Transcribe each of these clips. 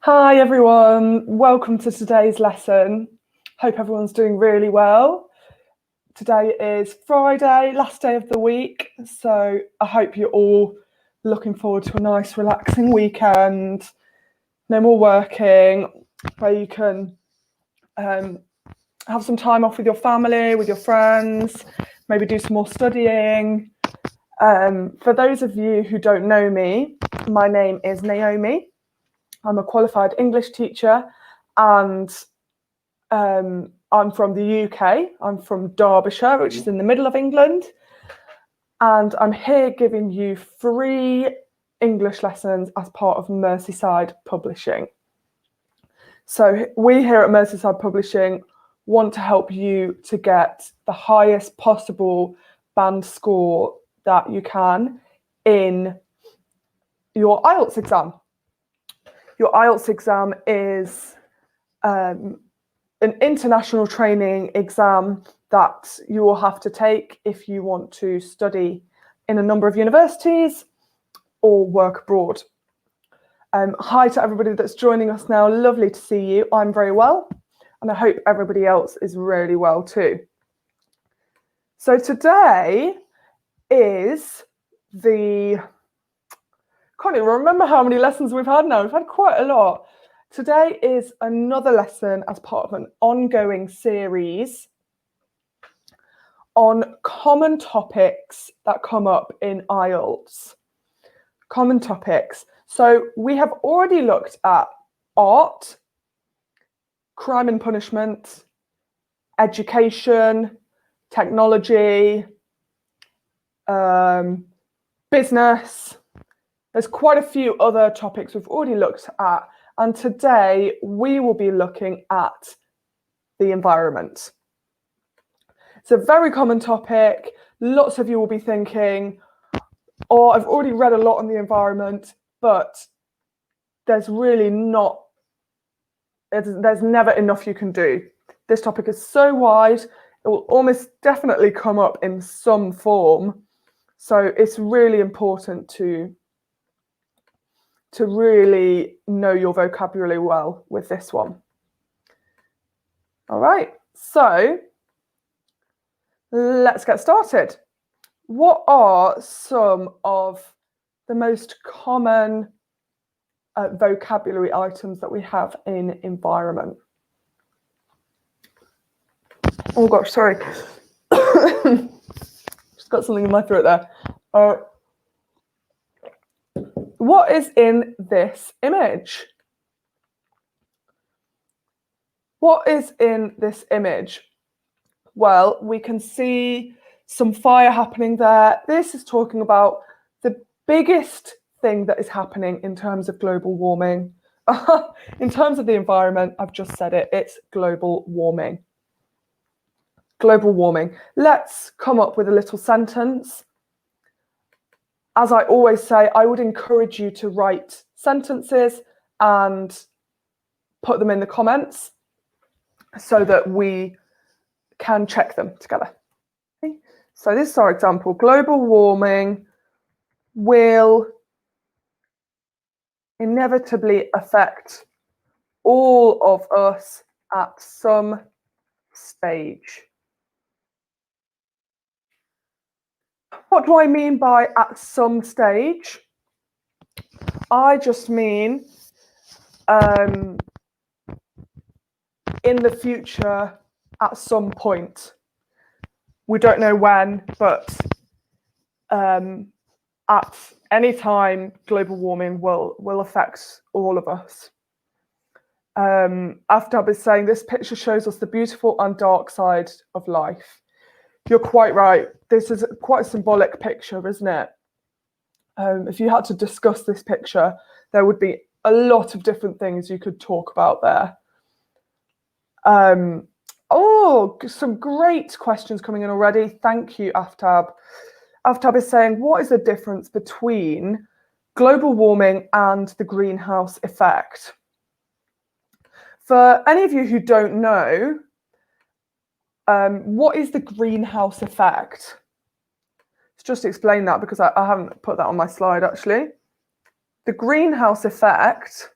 Hi everyone, welcome to today's lesson. Hope everyone's doing really well. Today is Friday, last day of the week, so I hope you're all looking forward to a nice relaxing weekend. No more working, where you can have some time off with your family, with your friends, maybe do some more studying. For those of you who don't know me, my name is Naomi. I'm a qualified English teacher and I'm from the UK. I'm from Derbyshire, which is in the middle of England. And I'm here giving you free English lessons as part of Merseyside Publishing. So we here at Merseyside Publishing want to help you to get the highest possible band score that you can in your Ielts exam. Your Ielts exam is an international training exam that you will have to take if you want to study in a number of universities or work abroad. Hi to everybody that's joining us now. Lovely to see you. I'm very well, and I hope everybody else is really well too. So today is can't even remember how many lessons we've had now. We've had quite a lot. Today is another lesson as part of an ongoing series on common topics that come up in IELTS. Common topics. So we have already looked at art, crime and punishment, education, technology, business. There's quite a few other topics we've already looked at, and today we will be looking at the environment. It's a very common topic. Lots of you will be thinking, oh, I've already read a lot on the environment, but there's really not, there's never enough you can do. This topic is so wide, it will almost definitely come up in some form. So it's really important to really know your vocabulary well with this one. All right, so let's get started. What are some of the most common vocabulary items that we have in environment? Oh gosh, sorry. Just got something in my throat there. What is in this image? What is in this image? Well, we can see some fire happening there. This is talking about the biggest thing that is happening in terms of global warming. In terms of the environment, I've just said it, it's global warming. Global warming. Let's come up with a little sentence. As I always say, I would encourage you to write sentences and put them in the comments so that we can check them together. Okay. So this is our example. Global warming will inevitably affect all of us at some stage. What do I mean by at some stage? I just mean in the future at some point. We don't know when, but at any time, global warming will affect all of us. Aftab is saying this picture shows us the beautiful and dark side of life. You're quite right. This is quite a symbolic picture, isn't it? If you had to discuss this picture, there would be a lot of different things you could talk about there. Oh, some great questions coming in already. Thank you, Aftab. Aftab is saying, what is the difference between global warming and the greenhouse effect? For any of you who don't know, what is the greenhouse effect? Let's just explain that because I haven't put that on my slide actually. The greenhouse effect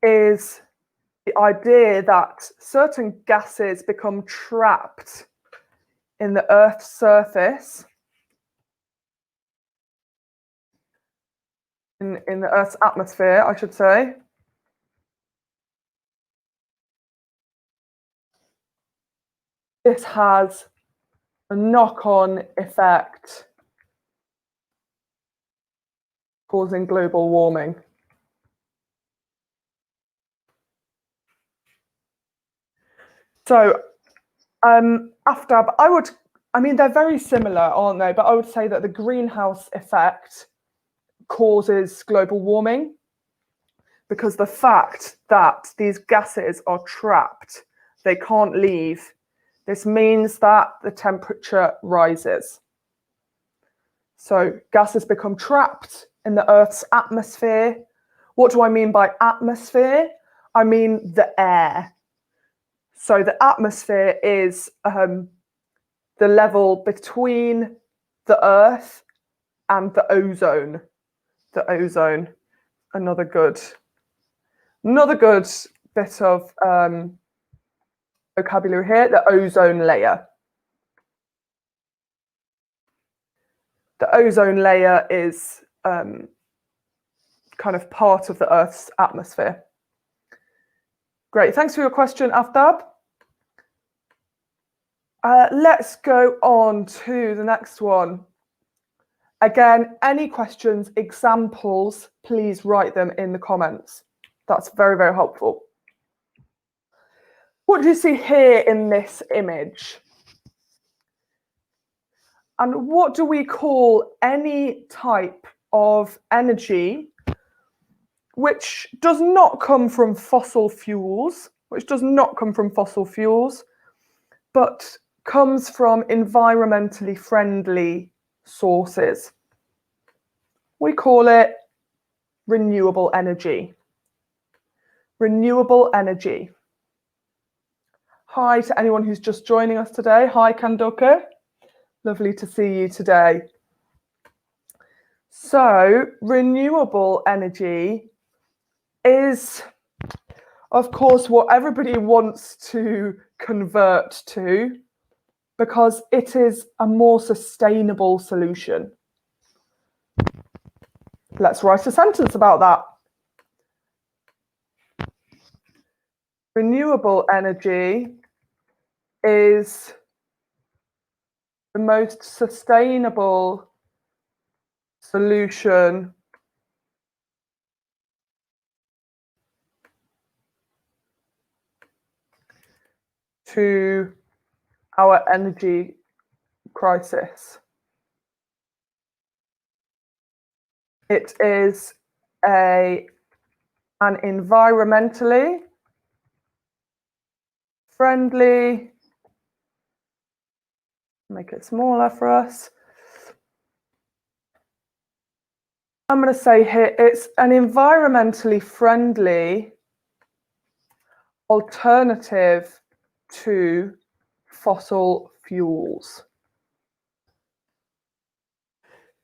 is the idea that certain gases become trapped in the Earth's surface, in the Earth's atmosphere, I should say. This has a knock-on effect causing global warming. So, Aftab, I mean, they're very similar, aren't they? But I would say that the greenhouse effect causes global warming because the fact that these gases are trapped, they can't leave. This means that the temperature rises. So gases become trapped in the Earth's atmosphere. What do I mean by atmosphere? I mean the air. So the atmosphere is the level between the Earth and the ozone. The ozone, another good bit of vocabulary here, the ozone layer. The ozone layer is kind of part of the Earth's atmosphere. Great, thanks for your question, Aftab. Let's go on to the next one. Again, any questions, examples, please write them in the comments. That's very, very helpful. What do you see here in this image? And what do we call any type of energy which does not come from fossil fuels, but comes from environmentally friendly sources? We call it renewable energy. Renewable energy. Hi to anyone who's just joining us today. Hi, Kandoka. Lovely to see you today. So, renewable energy is, of course, what everybody wants to convert to because it is a more sustainable solution. Let's write a sentence about that. Renewable energy is the most sustainable solution to our energy crisis. It is an environmentally friendly, make it smaller for us. I'm going to say here, it's an environmentally friendly alternative to fossil fuels.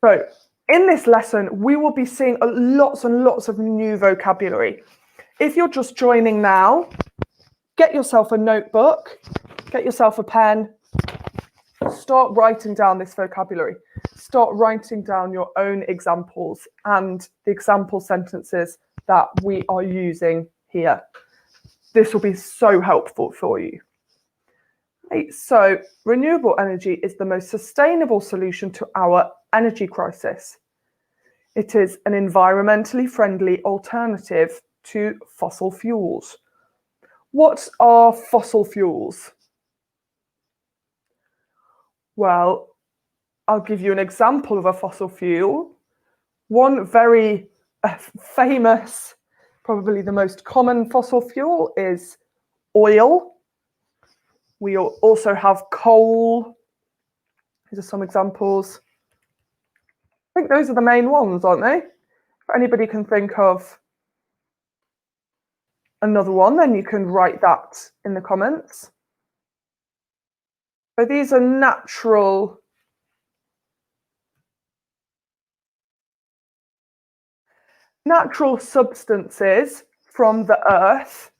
So, in this lesson, we will be seeing lots and lots of new vocabulary. If you're just joining now, get yourself a notebook, get yourself a pen, start writing down this vocabulary. Start writing down your own examples and the example sentences that we are using here. This will be so helpful for you. Right, so renewable energy is the most sustainable solution to our energy crisis. It is an environmentally friendly alternative to fossil fuels. What are fossil fuels? Well, I'll give you an example of a fossil fuel. One very famous, probably the most common fossil fuel is oil. We also have coal. These are some examples. I think those are the main ones, aren't they? If anybody can think of another one, then you can write that in the comments. So these are natural substances from the Earth,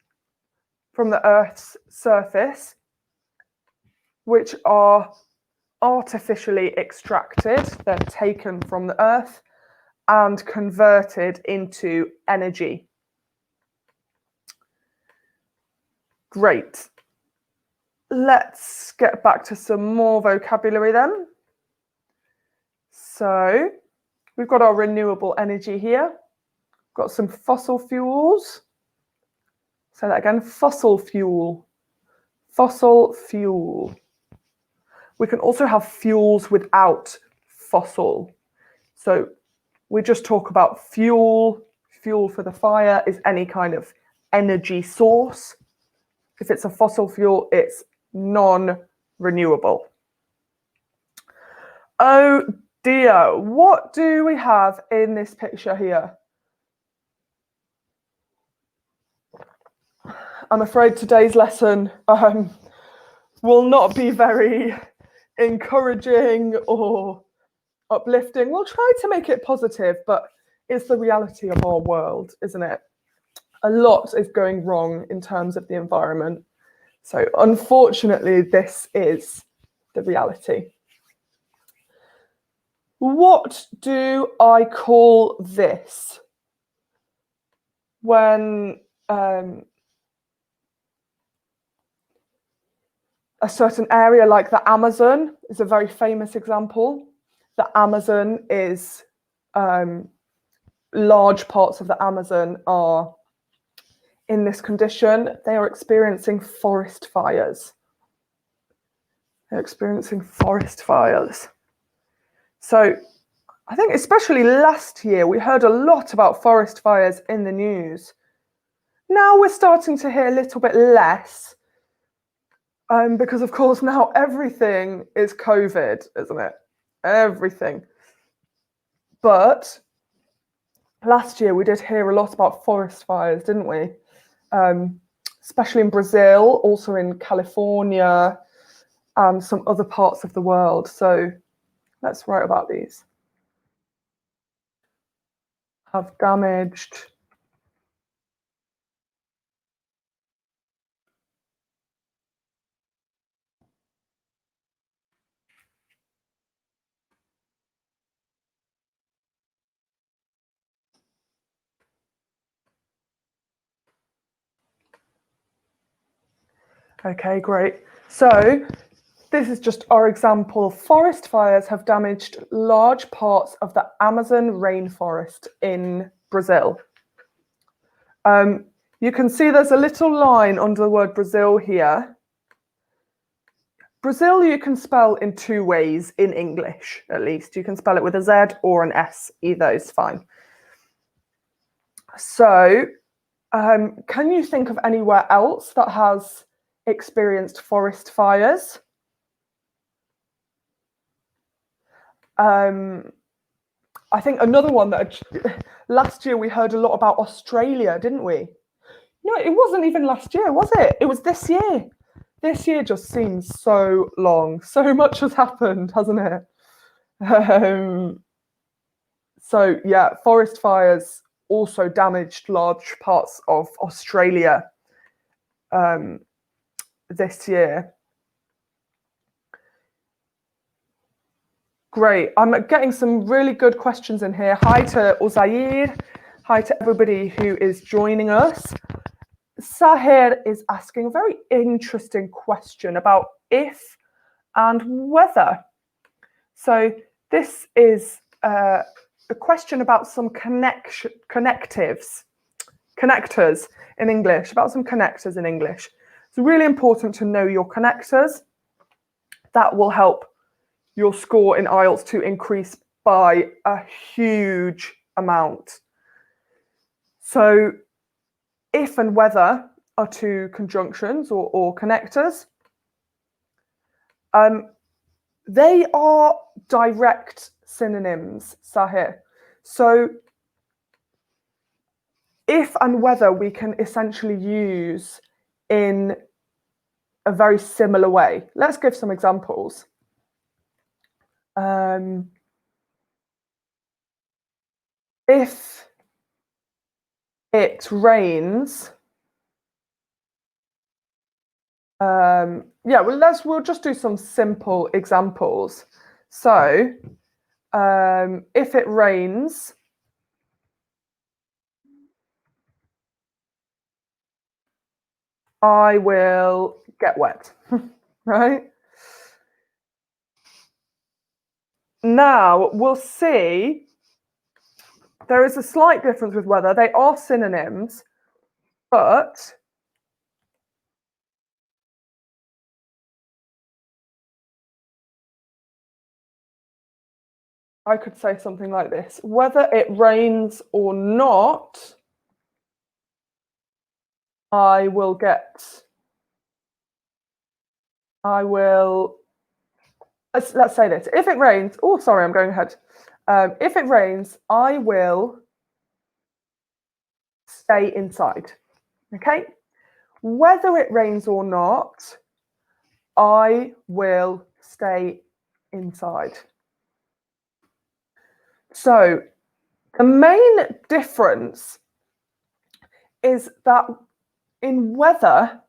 from the Earth's surface, which are artificially extracted. They're taken from the Earth and converted into energy. Great. Let's get back to some more vocabulary then. So we've got our renewable energy here. Got some fossil fuels. Say that again, fossil fuel. Fossil fuel. We can also have fuels without fossil. So we just talk about fuel. Fuel for the fire is any kind of energy source. If it's a fossil fuel, it's non-renewable. Oh dear, what do we have in this picture here? I'm afraid today's lesson will not be very encouraging or uplifting. We'll try to make it positive, but it's the reality of our world, isn't it? A lot is going wrong in terms of the environment. So unfortunately, this is the reality. What do I call this? When a certain area like the Amazon is a very famous example. The Amazon is, large parts of the Amazon are in this condition. They are experiencing forest fires. They're experiencing forest fires. So I think especially last year, we heard a lot about forest fires in the news. Now we're starting to hear a little bit less, because of course now everything is COVID, isn't it? Everything. But last year we did hear a lot about forest fires, didn't we? Especially in Brazil, also in California, and some other parts of the world. So let's write about these. Have damaged Okay, great. So this is just our example. Forest fires have damaged large parts of the Amazon rainforest in Brazil. You can see there's a little line under the word Brazil here. Brazil you can spell in two ways in English, at least. You can spell it with a Z or an S. Either is fine. So can you think of anywhere else that has experienced forest fires? I think another one that last year we heard a lot about Australia, didn't we? No, it wasn't even last year, was it? It was this year. This year just seems so long. So much has happened, hasn't it? So yeah, forest fires also damaged large parts of Australia this year. Great. I'm getting some really good questions in here. Hi to Uzair. Hi to everybody who is joining us. Sahir is asking a very interesting question about if and whether. So this is a question about some connectors in English, about some connectors in English. It's really important to know your connectors. That will help your score in IELTS to increase by a huge amount. So if and whether are two conjunctions or connectors. They are direct synonyms, Sahir. So if and whether we can essentially use in a very similar way. Let's give some examples. If it rains. Yeah, we'll just do some simple examples. So, if it rains, I will get wet, right? Now, we'll see there is a slight difference with weather. They are synonyms, but I could say something like this. Whether it rains or not, let's say this. If it rains, oh, sorry, I'm going ahead. If it rains, I will stay inside. Okay? Whether it rains or not, I will stay inside. So the main difference is that in weather,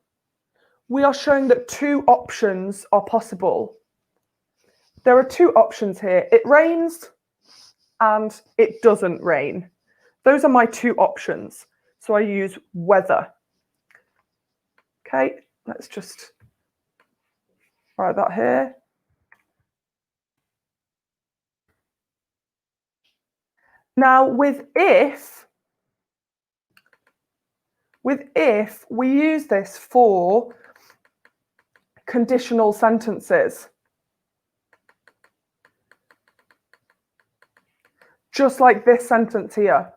we are showing that two options are possible. There are two options here. It rains and it doesn't rain. Those are my two options. So I use weather. Okay, let's just write that here. Now with if, we use this for conditional sentences. Just like this sentence here.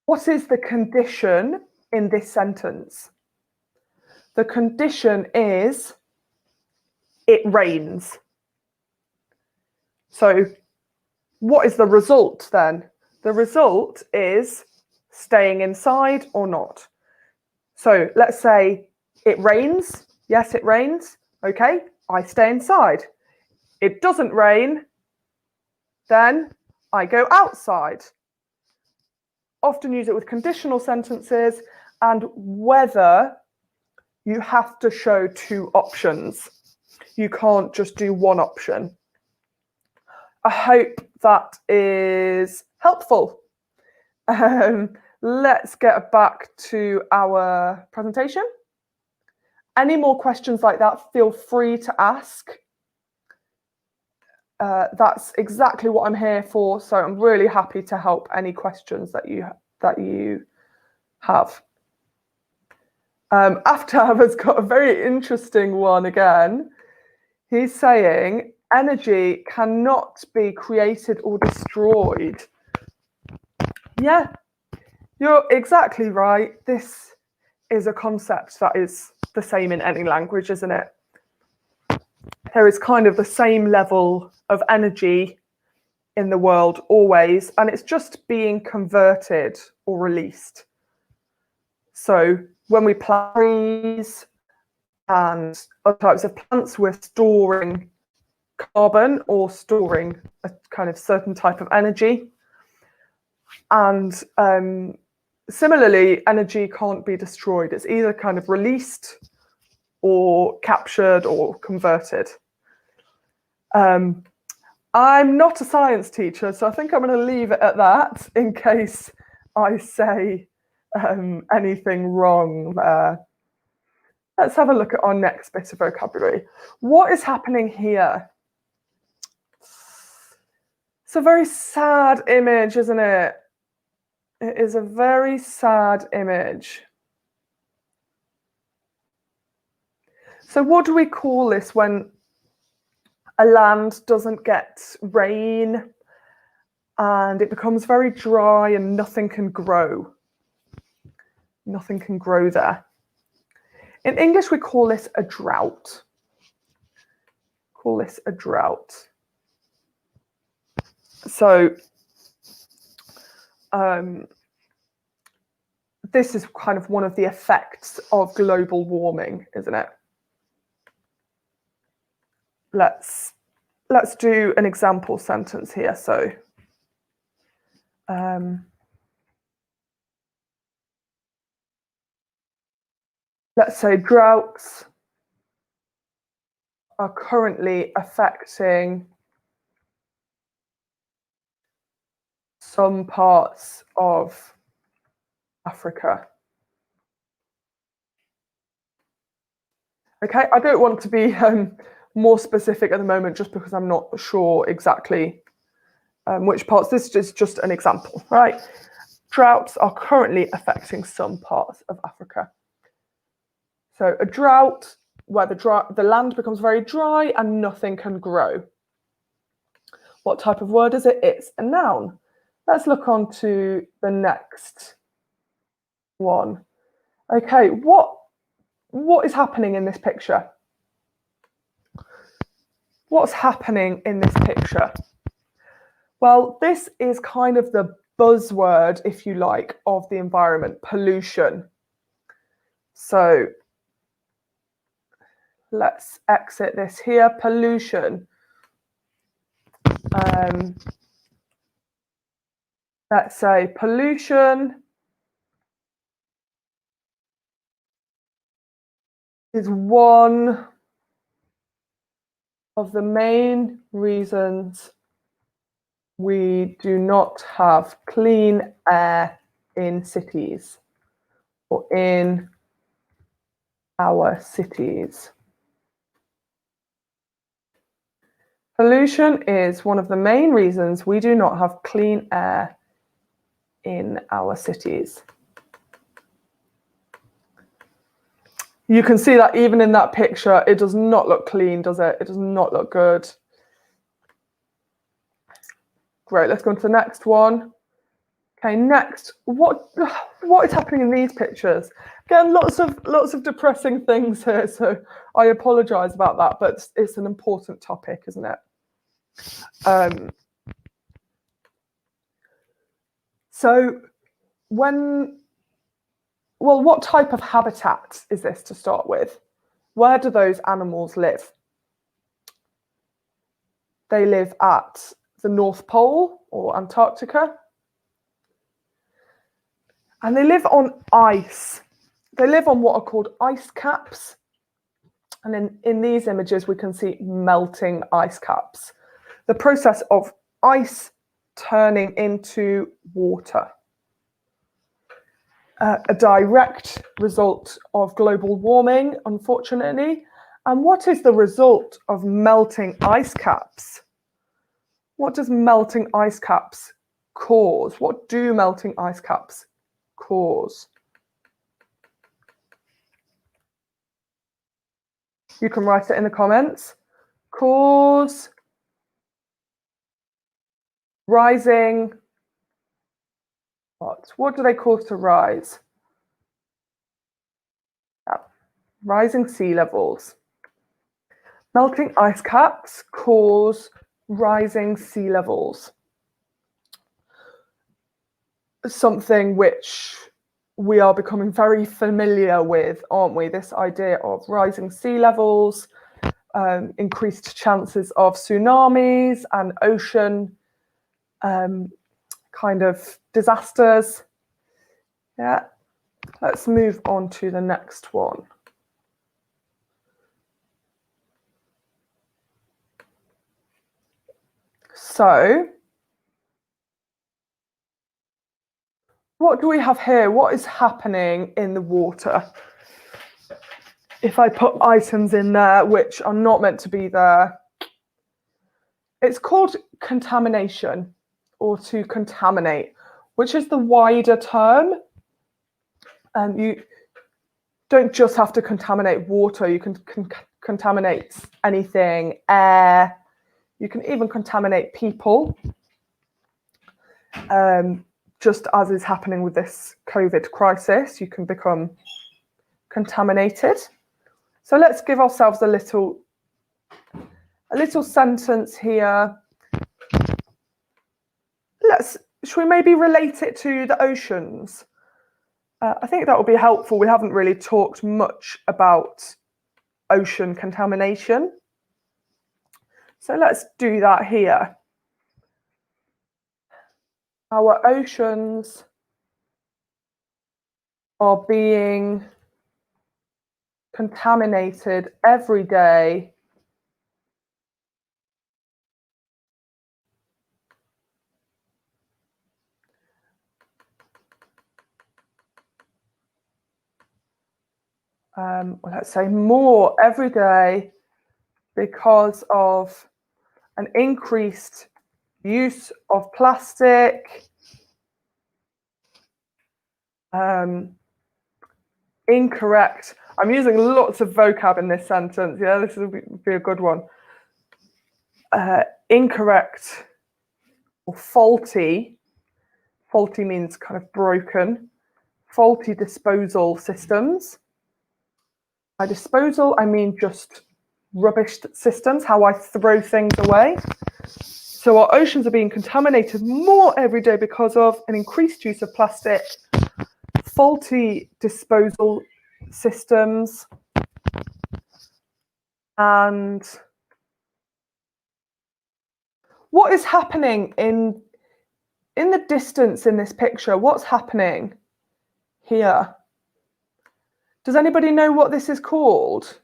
What is the condition in this sentence? The condition is it rains. So what is the result then? The result is staying inside or not. So let's say it rains. Yes, it rains. Okay, I stay inside. It doesn't rain. Then I go outside. Often use it with conditional sentences, and whether you have to show two options. You can't just do one option. I hope that is helpful. Let's get back to our presentation. Any more questions like that, feel free to ask. That's exactly what I'm here for, so I'm really happy to help any questions that you have. Aftab has got a very interesting one again. He's saying energy cannot be created or destroyed. Yeah, you're exactly right. This is a concept that is the same in any language, isn't it? There is kind of the same level of energy in the world always, and it's just being converted or released. So when we plant trees and other types of plants, we're storing carbon or storing a kind of certain type of energy. And similarly, energy can't be destroyed. It's either kind of released or captured or converted. I'm not a science teacher, so I think I'm going to leave it at that in case I say anything wrong there. Let's have a look at our next bit of vocabulary. What is happening here? It's a very sad image, isn't it? It is a very sad image. So what do we call this when a land doesn't get rain and it becomes very dry and nothing can grow? Nothing can grow there. In English, we call this a drought. Call this a drought. So this is kind of one of the effects of global warming, isn't it? Let's do an example sentence here. So let's say droughts are currently affecting some parts of Africa. Okay, I don't want to be more specific at the moment just because I'm not sure exactly which parts. This is just an example, right? Droughts are currently affecting some parts of Africa. So a drought where the land becomes very dry and nothing can grow. What type of word is it? It's a noun. Let's look on to the next one. Okay, what is happening in this picture? What's happening in this picture? Well, this is kind of the buzzword, if you like, of the environment, pollution. So let's exit this here, pollution. Let's say pollution is one of the main reasons we do not have clean air in cities or in our cities. Pollution is one of the main reasons we do not have clean air in our cities. You can see that even in that picture, it does not look clean, does it? It does not look good. Great, let's go on to the next one. Okay, next, what is happening in these pictures? Again, lots of depressing things here, so I apologise about that, but it's an important topic, isn't it? So what type of habitat is this to start with? Where do those animals live? They live at the North Pole or Antarctica. And they live on ice. They live on what are called ice caps. And in these images, we can see melting ice caps. The process of ice turning into water. A direct result of global warming, unfortunately. And what is the result of melting ice caps? What does melting ice caps cause? What do melting ice caps cause? You can write it in the comments. Cause rising. What do they cause to rise? Yeah. Rising sea levels. Melting ice caps cause rising sea levels. Something which we are becoming very familiar with, aren't we? This idea of rising sea levels, increased chances of tsunamis and ocean kind of disasters. Yeah, let's move on to the next one. So, what do we have here? What is happening in the water? If I put items in there which are not meant to be there, it's called contamination or to contaminate, which is the wider term. And you don't just have to contaminate water, you can contaminate anything, air, you can even contaminate people, just as is happening with this COVID crisis, you can become contaminated. So let's give ourselves a little sentence here. Should we maybe relate it to the oceans? I think that would be helpful. We haven't really talked much about ocean contamination. So let's do that here. Our oceans are being contaminated every day let's say more every day because of an increased use of plastic, incorrect. I'm using lots of vocab in this sentence. Yeah, this will be a good one. Incorrect or faulty. Faulty means kind of broken. Faulty disposal systems. By disposal, I mean just rubbish systems, how I throw things away. So our oceans are being contaminated more every day because of an increased use of plastic, faulty disposal systems, and what is happening in the distance in this picture? What's happening here? Does anybody know what this is called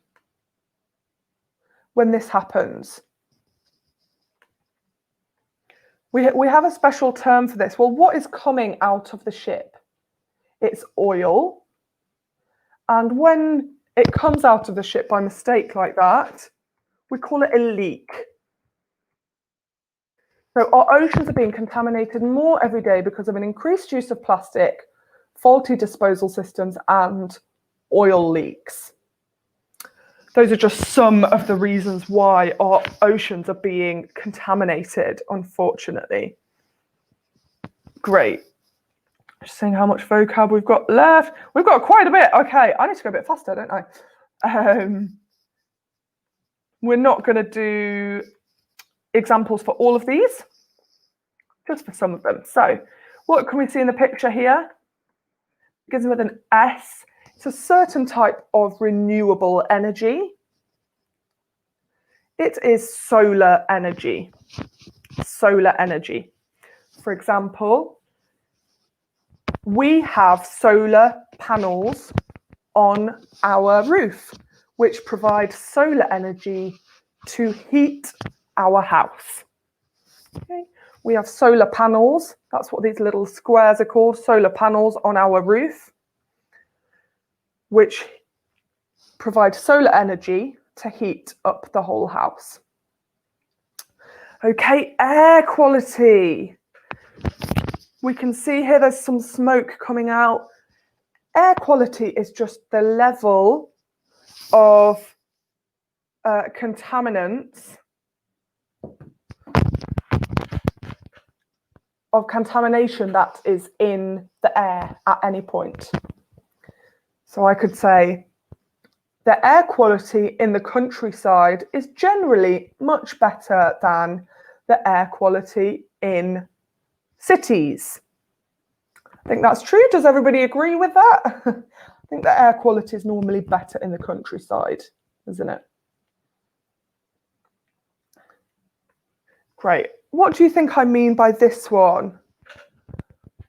when this happens? We have a special term for this. Well, what is coming out of the ship? It's oil. And when it comes out of the ship by mistake like that, we call it a leak. So our oceans are being contaminated more every day because of an increased use of plastic, faulty disposal systems, and oil leaks. Those are just some of the reasons why our oceans are being contaminated, unfortunately. Great. Just seeing how much vocab we've got left. We've got quite a bit. Okay, I need to go a bit faster, don't I? We're not going to do examples for all of these, just for some of them. So what can we see in the picture here? It begins with an S. It's a certain type of renewable energy. It is solar energy. Solar energy. For example, we have solar panels on our roof, which provide solar energy to heat our house. Okay. We have solar panels. That's what these little squares are called, solar panels on our roof, which provide solar energy to heat up the whole house. Okay, air quality. We can see here there's some smoke coming out. Air quality is just the level of contaminants, of contamination that is in the air at any point. So I could say the air quality in the countryside is generally much better than the air quality in cities. I think that's true. Does everybody agree with that? I think the air quality is normally better in the countryside, isn't it? Great. What do you think I mean by this one?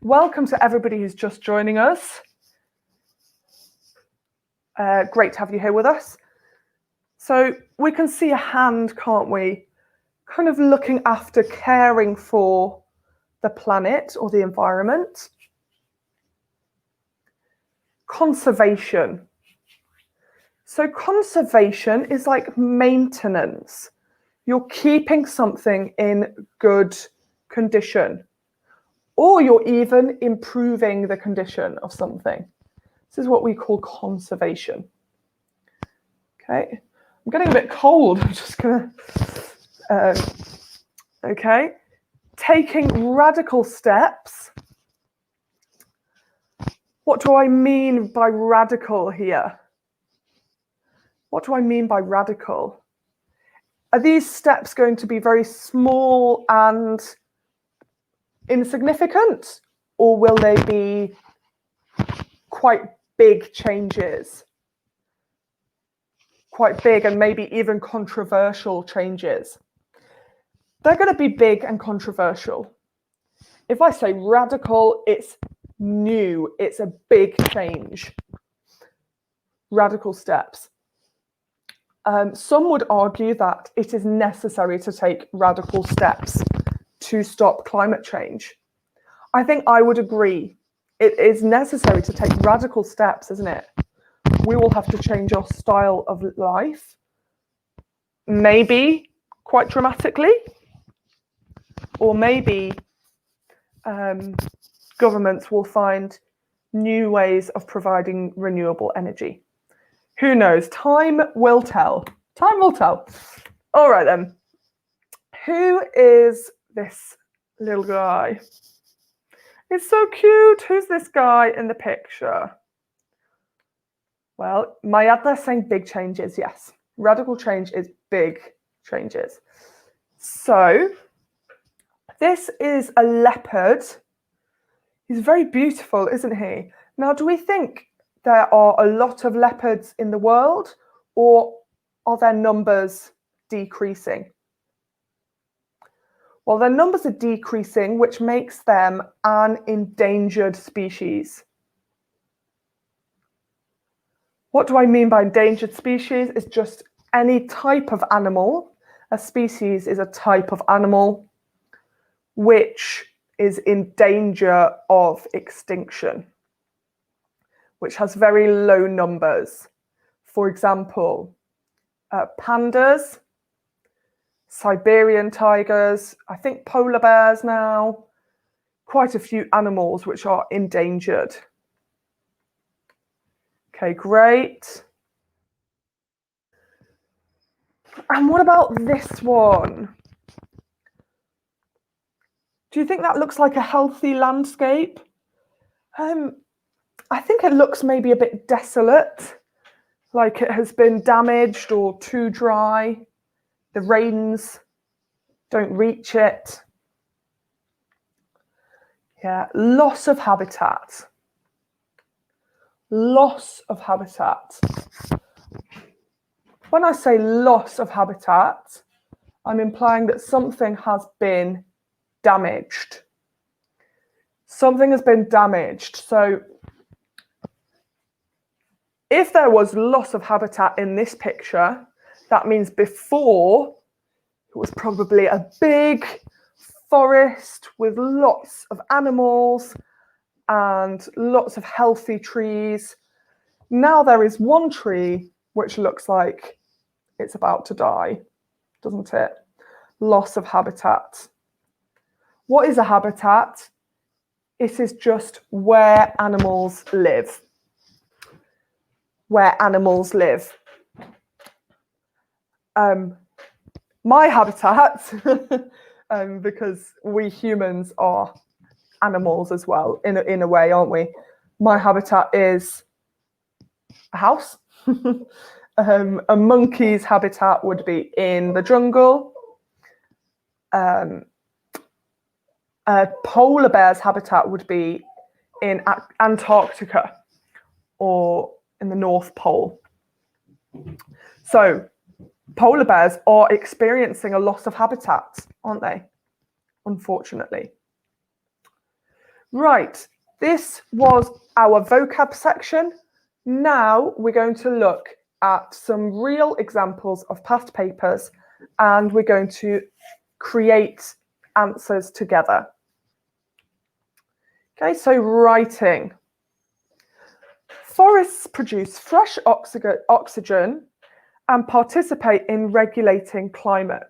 Welcome to everybody who's just joining us. Great to have you here with us. So we can see a hand, can't we? Kind of looking after, caring for the planet or the environment. Conservation. So conservation is like maintenance. You're keeping something in good condition, or you're even improving the condition of something. This is what we call conservation. Okay, I'm getting a bit cold. I'm just gonna, okay. Taking radical steps. What do I mean by radical here? What do I mean by radical? Are these steps going to be very small and insignificant, or will they be quite big changes? Quite big and maybe even controversial changes? They're going to be big and controversial. If I say radical, it's new. It's a big change. Radical steps. Some would argue that it is necessary to take radical steps to stop climate change. I think I would agree. It is necessary to take radical steps, isn't it? We will have to change our style of life, maybe quite dramatically, or maybe governments will find new ways of providing renewable energy. Who knows? Time will tell. Time will tell. All right then. Who is this little guy? It's so cute. Who's this guy in the picture? Well, Mayadna's saying big changes. Yes. Radical change is big changes. So this is a leopard. He's very beautiful, isn't he? Now, do we think there are a lot of leopards in the world, or are their numbers decreasing? Well, their numbers are decreasing, which makes them an endangered species. What do I mean by endangered species? It's just any type of animal. A species is a type of animal which is in danger of extinction, which has very low numbers. For example, pandas, Siberian tigers, I think polar bears now, quite a few animals which are endangered. Okay, great. And what about this one? Do you think that looks like a healthy landscape? I think it looks maybe a bit desolate, like it has been damaged or too dry. The rains don't reach it. Yeah, loss of habitat. Loss of habitat. When I say loss of habitat, I'm implying that something has been damaged. Something has been damaged. So if there was loss of habitat in this picture, that means before it was probably a big forest with lots of animals and lots of healthy trees. Now there is one tree which looks like it's about to die, doesn't it? Loss of habitat. What is a habitat? It is just where animals live. Where animals live. My habitat, because we humans are animals as well, in a way, aren't we? My habitat is a house. A monkey's habitat would be in the jungle. A polar bear's habitat would be in Antarctica or in the North Pole. So polar bears are experiencing a loss of habitat, aren't they? Unfortunately. Right, this was our vocab section. Now we're going to look at some real examples of past papers, and we're going to create answers together. Okay, so writing. Forests produce fresh oxygen and participate in regulating climate.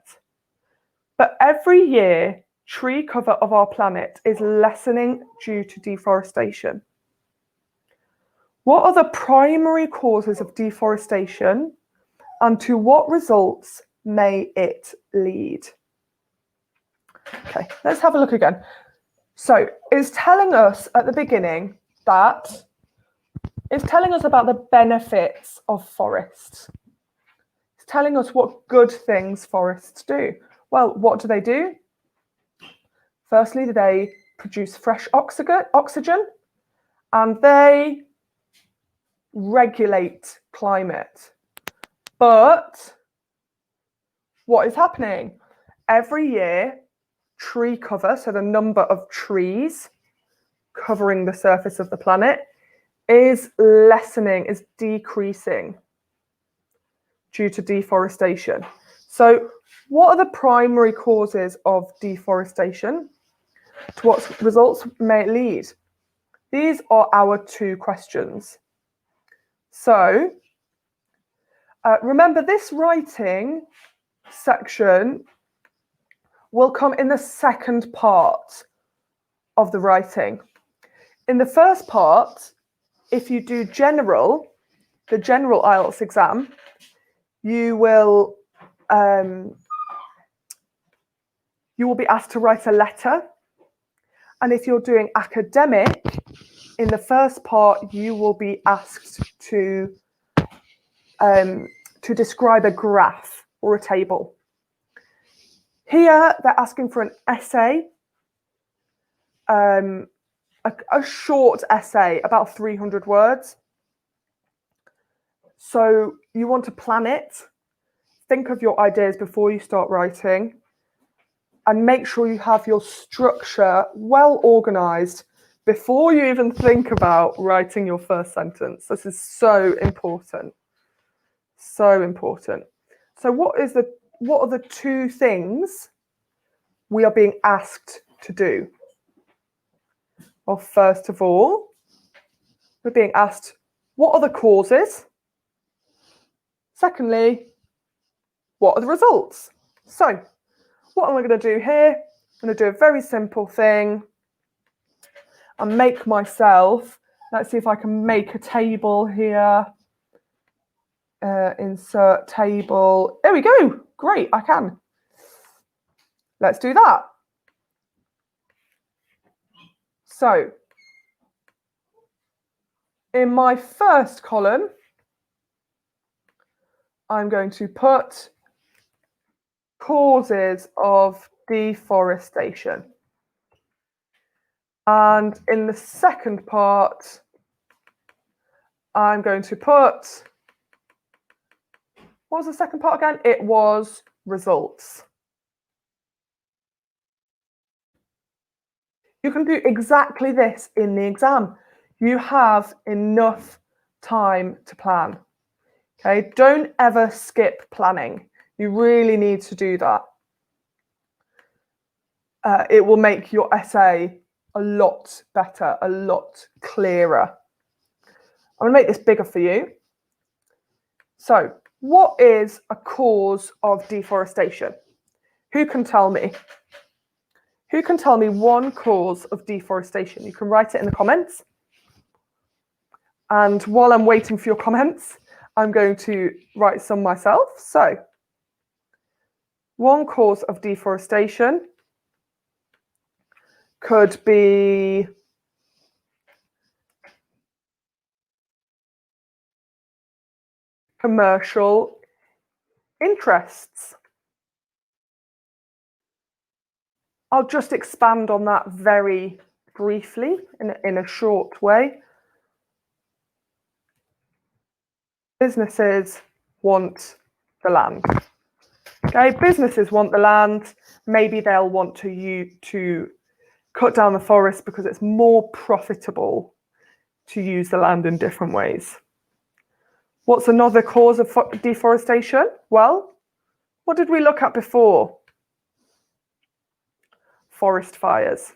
But every year, tree cover of our planet is lessening due to deforestation. What are the primary causes of deforestation, and to what results may it lead? Okay, let's have a look again. So it's telling us at the beginning that it's telling us about the benefits of forests. It's telling us what good things forests do. Well, what do? Firstly, they produce fresh oxygen, and they regulate climate. But what is happening? Every year, tree cover, so the number of trees covering the surface of the planet, is lessening, is decreasing due to deforestation. So what are the primary causes of deforestation? To what results may it lead? These are our two questions. So remember, this writing section will come in the second part of the writing. In the first part, if you do the general IELTS exam, you will be asked to write a letter. And if you're doing academic, in the first part, you will be asked to describe a graph or a table. Here, they're asking for an essay, a short essay, about 300 words. So you want to plan it, think of your ideas before you start writing, and make sure you have your structure well organized before you even think about writing your first sentence. This is so important. So important. So what are the two things we are being asked to do? Well, first of all, we're being asked, what are the causes? Secondly, what are the results? So what am I going to do here? I'm going to do a very simple thing and make myself, let's see if I can make a table here. Insert table. There we go. Great, I can. Let's do that. So in my first column, I'm going to put causes of deforestation. And in the second part, I'm going to put, what was the second part again? It was results. You can do exactly this in the exam. You have enough time to plan. Okay, don't ever skip planning. You really need to do that. It will make your essay a lot better, a lot clearer. I'm going to make this bigger for you. So, what is a cause of deforestation? Who can tell me? Who can tell me one cause of deforestation? You can write it in the comments. And while I'm waiting for your comments, I'm going to write some myself. So, one cause of deforestation could be commercial interests. I'll just expand on that very briefly in a short way. Businesses want the land. Okay, businesses want the land. Maybe they'll want to cut down the forest because it's more profitable to use the land in different ways. What's another cause of deforestation? Well, what did we look at before? Forest fires.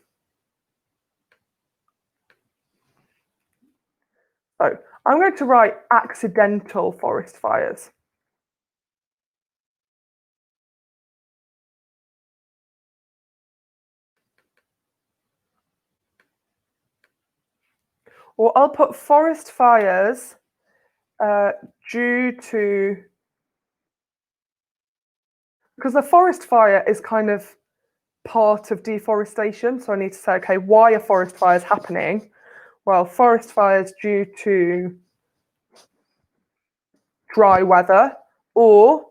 So I'm going to write accidental forest fires. Or I'll put forest fires due to, because the forest fire is kind of part of deforestation. So I need to say, okay, why are forest fires happening? Well, forest fires due to dry weather, or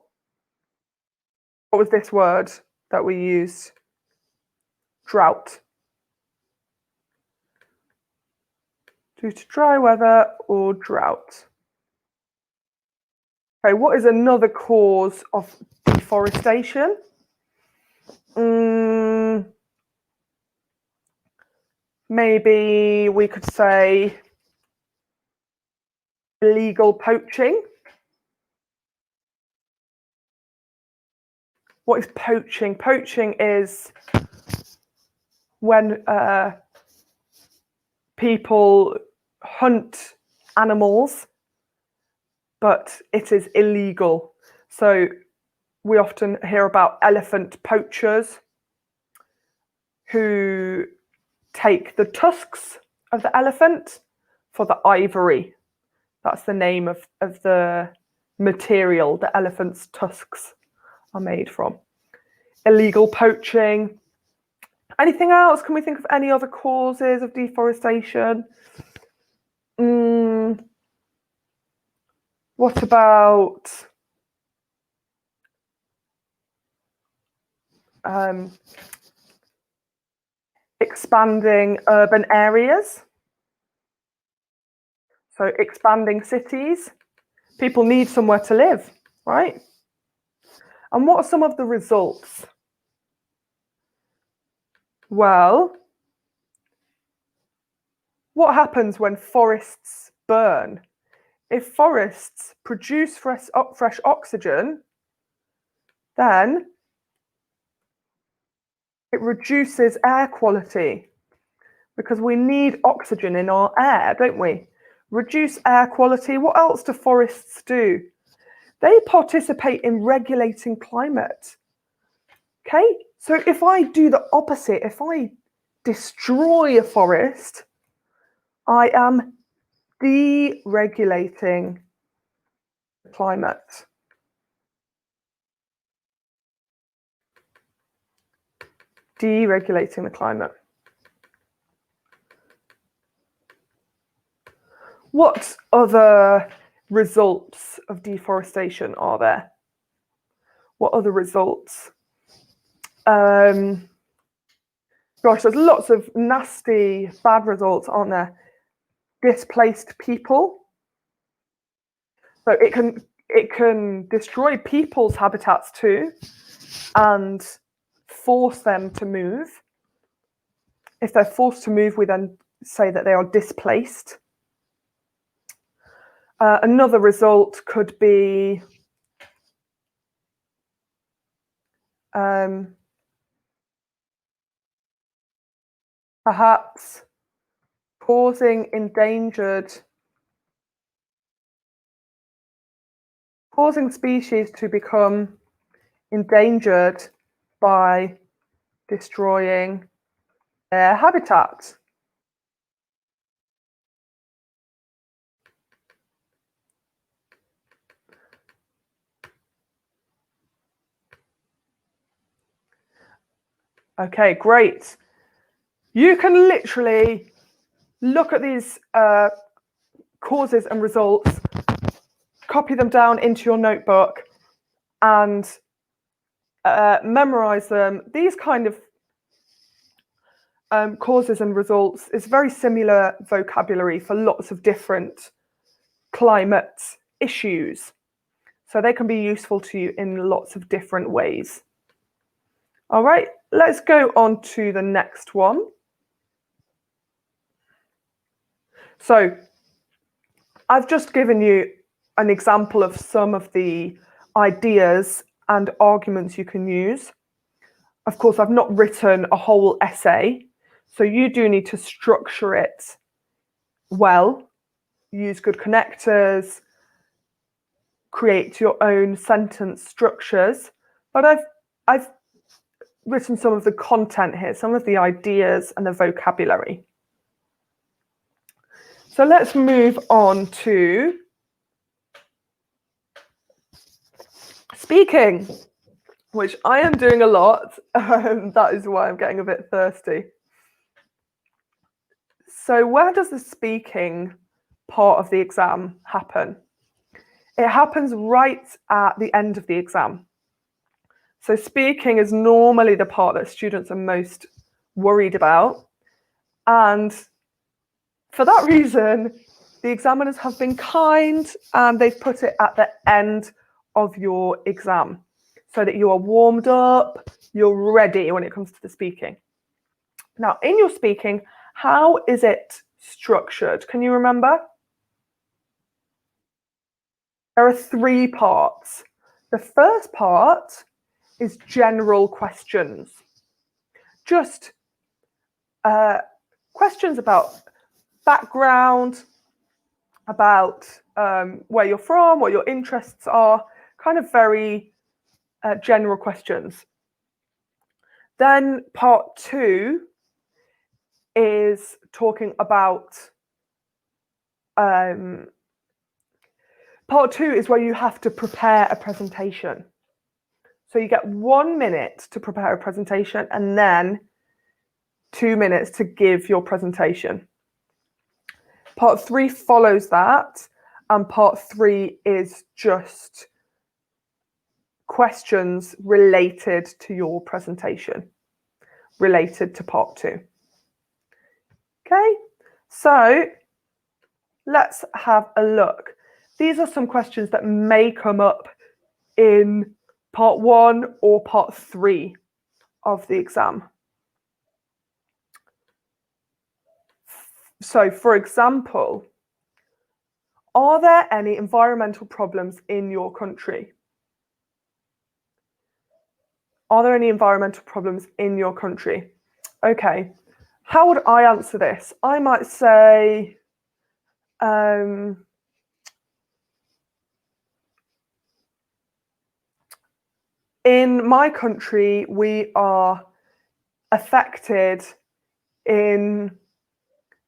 what was this word that we used? Drought. Due to dry weather or drought. Okay, what is another cause of deforestation? Maybe we could say illegal poaching. What is poaching? Poaching is when people hunt animals, but it is illegal. So we often hear about elephant poachers who take the tusks of the elephant for the ivory. That's the name of the material the elephant's tusks are made from. Illegal poaching. Anything else? Can we think of any other causes of deforestation? What about expanding urban areas? So expanding cities. People need somewhere to live, right? And what are some of the results? Well, what happens when forests burn? If forests produce fresh oxygen, then it reduces air quality because we need oxygen in our air, don't we? Reduce air quality. What else do forests do? They participate in regulating climate. Okay, so if I do the opposite, if I destroy a forest, I am deregulating the climate. Deregulating the climate. What other results of deforestation are there? What other results? Gosh, there's lots of nasty, bad results, aren't there? Displaced people. So it can destroy people's habitats too and force them to move. If they're forced to move, we then say that they are displaced. Another result could be perhaps causing species to become endangered by destroying their habitat. Okay, great. You can literally look at these causes and results, copy them down into your notebook, and memorize them. These kind of causes and results is very similar vocabulary for lots of different climate issues. So they can be useful to you in lots of different ways. All right, let's go on to the next one. So I've just given you an example of some of the ideas and arguments you can use. Of course, I've not written a whole essay, so you do need to structure it well, use good connectors, create your own sentence structures. But I've written some of the content here, some of the ideas and the vocabulary. So let's move on to speaking, which I am doing a lot. That is why I'm getting a bit thirsty. So where does the speaking part of the exam happen? It happens right at the end of the exam. So speaking is normally the part that students are most worried about. And for that reason, the examiners have been kind and they've put it at the end of your exam so that you are warmed up, you're ready when it comes to the speaking. Now, in your speaking, How is it structured? Can you remember? There are 3 parts. The first part is general questions. Just questions about background, about where you're from, what your interests are, kind of very general questions. Then part 2 is talking about part 2 is where you have to prepare a presentation. So you get 1 minute to prepare a presentation and then 2 minutes to give your presentation. Part 3 follows that, and part 3 is just questions related to your presentation, related to part 2. Okay, so let's have a look. These are some questions that may come up in part 1 or part 3 of the exam. So, for example, are there any environmental problems in your country? Are there any environmental problems in your country? Okay, how would I answer this? I might say, in my country, we are affected in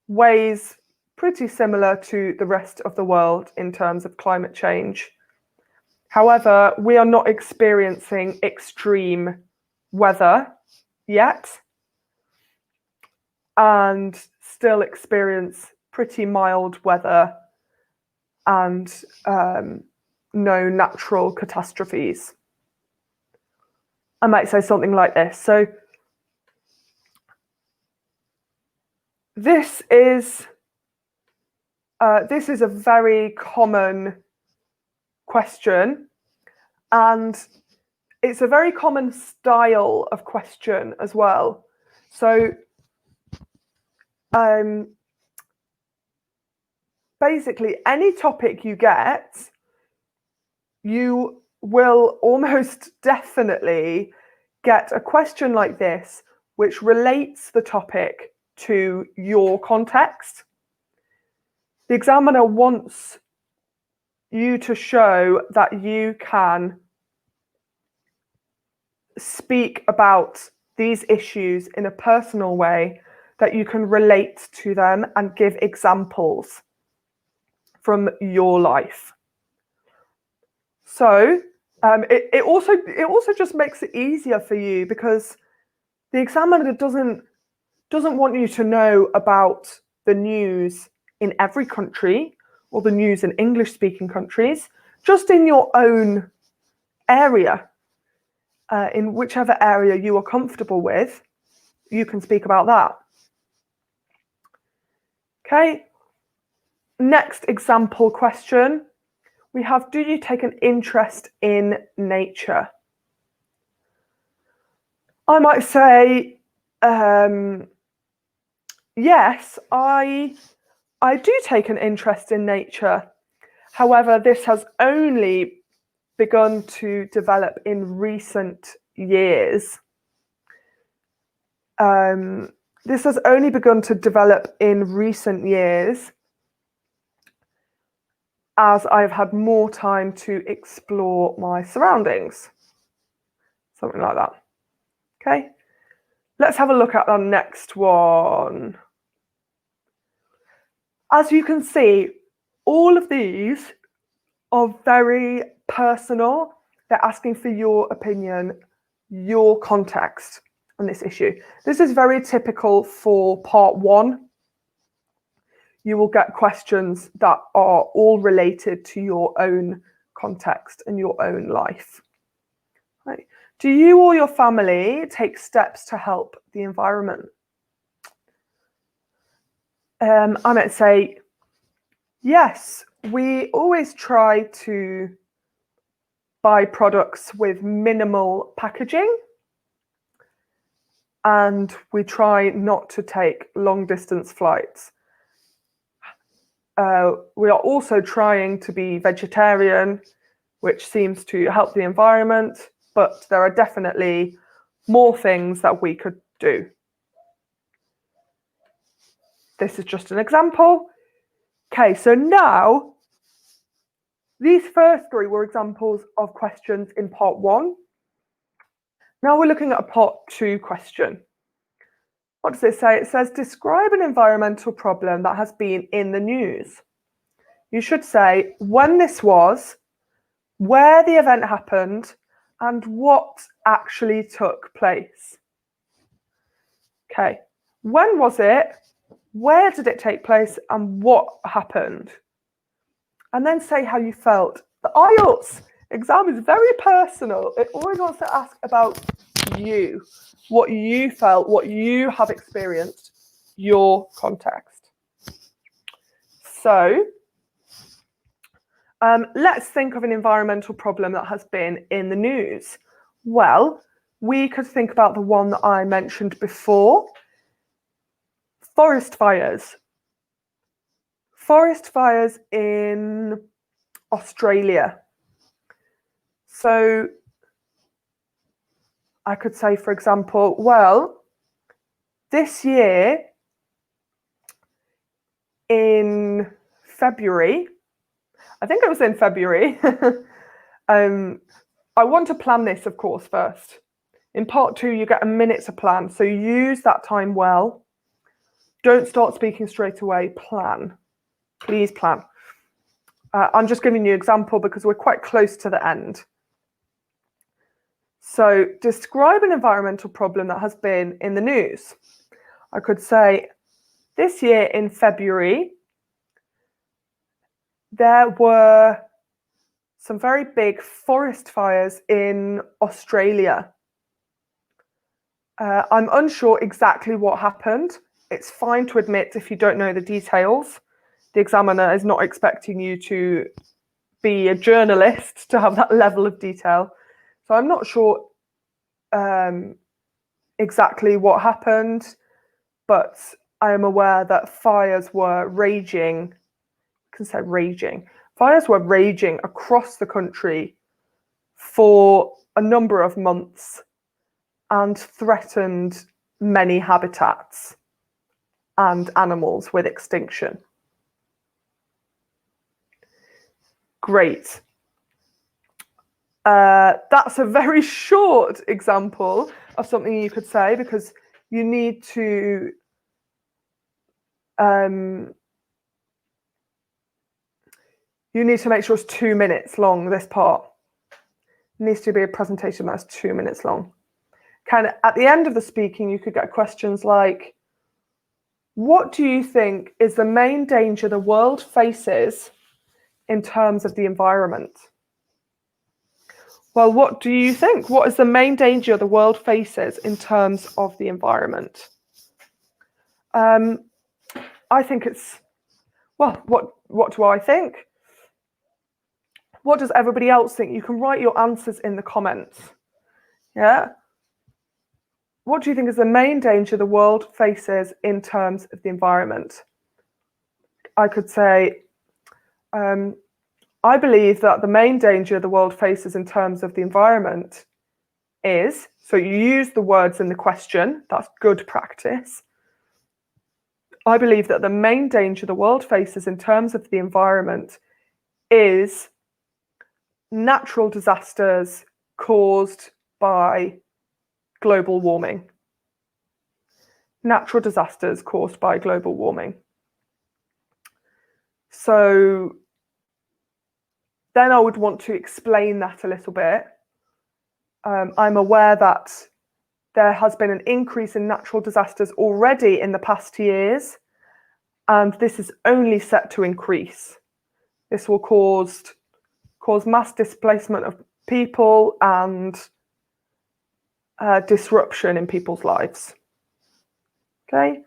ways pretty similar to the rest of the world in terms of climate change. However, we are not experiencing extreme weather yet, and still experience pretty mild weather and no natural catastrophes. I might say something like this. So this is a very common question, and it's a very common style of question as well. So basically, any topic you get, you will almost definitely get a question like this, which relates the topic to your context. The examiner wants you to show that you can speak about these issues in a personal way, that you can relate to them and give examples from your life. So it also just makes it easier for you, because the examiner doesn't want you to know about the news in every country or the news in English-speaking countries, just in your own area. In whichever area you are comfortable with, you can speak about that. Okay, next example question. We have, do you take an interest in nature? I might say, yes, I do take an interest in nature. However, this has only begun to develop in recent years. This has only begun to develop in recent years as I've had more time to explore my surroundings. Something like that. Okay, let's have a look at our next one. As you can see, all of these are very personal. They're asking for your opinion, your context on this issue. This is very typical for part 1. You will get questions that are all related to your own context and your own life. Right. Do you or your family take steps to help the environment? I might say, yes, we always try to buy products with minimal packaging. and we try not to take long distance flights. We are also trying to be vegetarian, which seems to help the environment, but there are definitely more things that we could do. This is just an example. Okay, so now these first three were examples of questions in part one. Now we're looking at a part two question. What does it say? It says, describe an environmental problem that has been in the news. You should say when this was, where the event happened, and what actually took place. Okay, when was it? Where did it take place? And what happened? And then say how you felt. The IELTS exam is very personal. It always wants to ask about you, what you felt, what you have experienced, your context. So let's think of an environmental problem that has been in the news. Well, we could think about the one that I mentioned before, forest fires. Forest fires in Australia. So I could say, for example, well, this year in February, I think it was in February, I want to plan this, of course, first. In part two, you get a minute to plan, so use that time well. Don't start speaking straight away, plan. Please plan. I'm just giving you an example because we're quite close to the end. So describe an environmental problem that has been in the news. I could say, this year in February, there were some very big forest fires in Australia. I'm unsure exactly what happened. It's fine to admit if you don't know the details. The examiner is not expecting you to be a journalist to have that level of detail. So I'm not sure exactly what happened, but I am aware that fires were raging. I can say raging. Fires were raging across the country for a number of months and threatened many habitats and animals with extinction. Great. That's a very short example of something you could say because you need to make sure it's 2 minutes long, this part. It needs to be a presentation that's 2 minutes long. At the end of the speaking, you could get questions like, what do you think is the main danger the world faces in terms of the environment? Well, what do you think? What is the main danger the world faces in terms of the environment? I think it's, well, what do I think? What does everybody else think? You can write your answers in the comments. Yeah? What do you think is the main danger the world faces in terms of the environment? I could say, I believe that the main danger the world faces in terms of the environment is, so you use the words in the question, that's good practice. I believe that the main danger the world faces in terms of the environment is natural disasters caused by global warming. Natural disasters caused by global warming. So then I would want to explain that a little bit. I'm aware that there has been an increase in natural disasters already in the past years, and this is only set to increase. This will cause mass displacement of people and disruption in people's lives. Okay.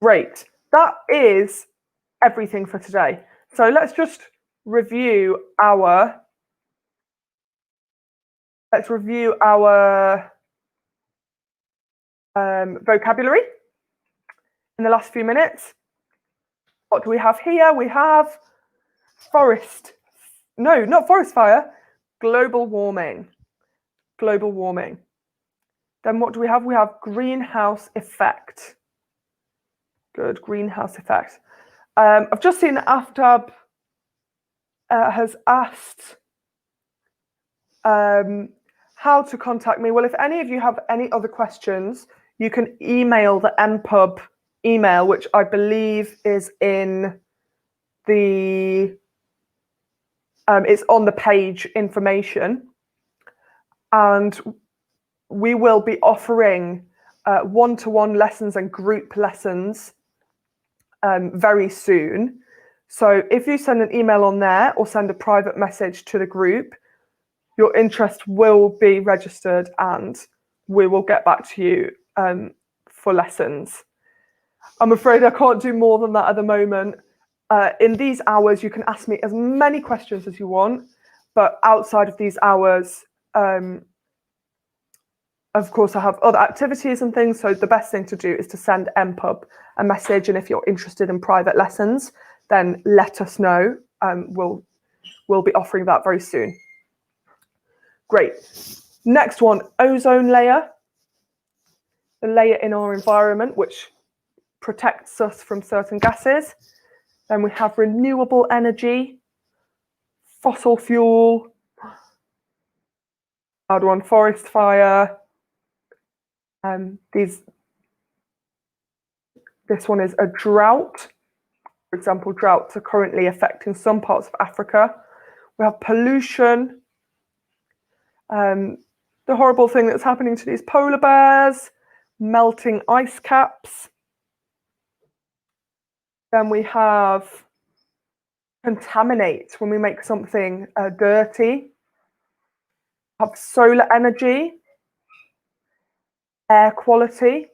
Great. That is everything for today. So let's just review our let's review our vocabulary in the last few minutes. What do we have here? We have forest. No, not forest fire. Global warming. Global warming. Then what do we have? We have greenhouse effect. Good, greenhouse effect. I've just seen that Mpub has asked how to contact me. Well, if any of you have any other questions, you can email the Mpub email, which I believe is in the it's on the page information, and we will be offering one-to-one lessons and group lessons very soon. So if you send an email on there or send a private message to the group, your interest will be registered and we will get back to you for lessons. I'm afraid I can't do more than that at the moment. In these hours, you can ask me as many questions as you want, but outside of these hours, of course, I have other activities and things, so the best thing to do is to send Mpub a message, and if you're interested in private lessons, then let us know. We'll be offering that very soon. Great. Next one, ozone layer. The layer in our environment which protects us from certain gases. Then we have renewable energy, fossil fuel, hard one, forest fire. This one is a drought. For example, droughts are currently affecting some parts of Africa. We have pollution, the horrible thing that's happening to these polar bears, melting ice caps. Then we have contaminate, when we make something dirty. We have solar energy, air quality,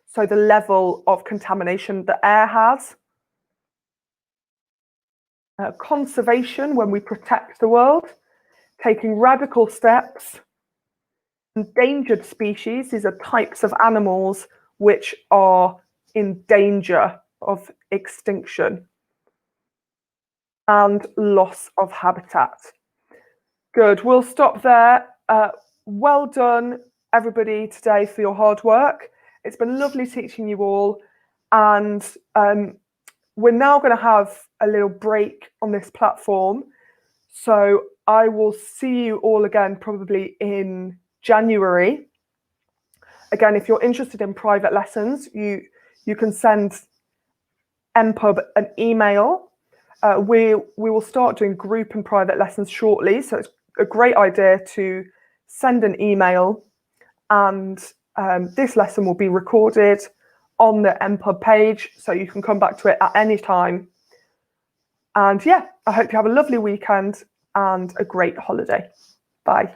so the level of contamination the air has. Conservation, when we protect the world, taking radical steps. Endangered species, these are types of animals which are in danger of extinction. And loss of habitat. Good, we'll stop there. Well done, everybody, today for your hard work. It's been lovely teaching you all, and we're now going to have a little break on this platform. So I will see you all again probably in January. Again, if you're interested in private lessons, you can send Mpub an email. We will start doing group and private lessons shortly, so it's a great idea to send an email, and this lesson will be recorded on the Mpub page, so you can come back to it at any time. And yeah, I hope you have a lovely weekend and a great holiday. Bye.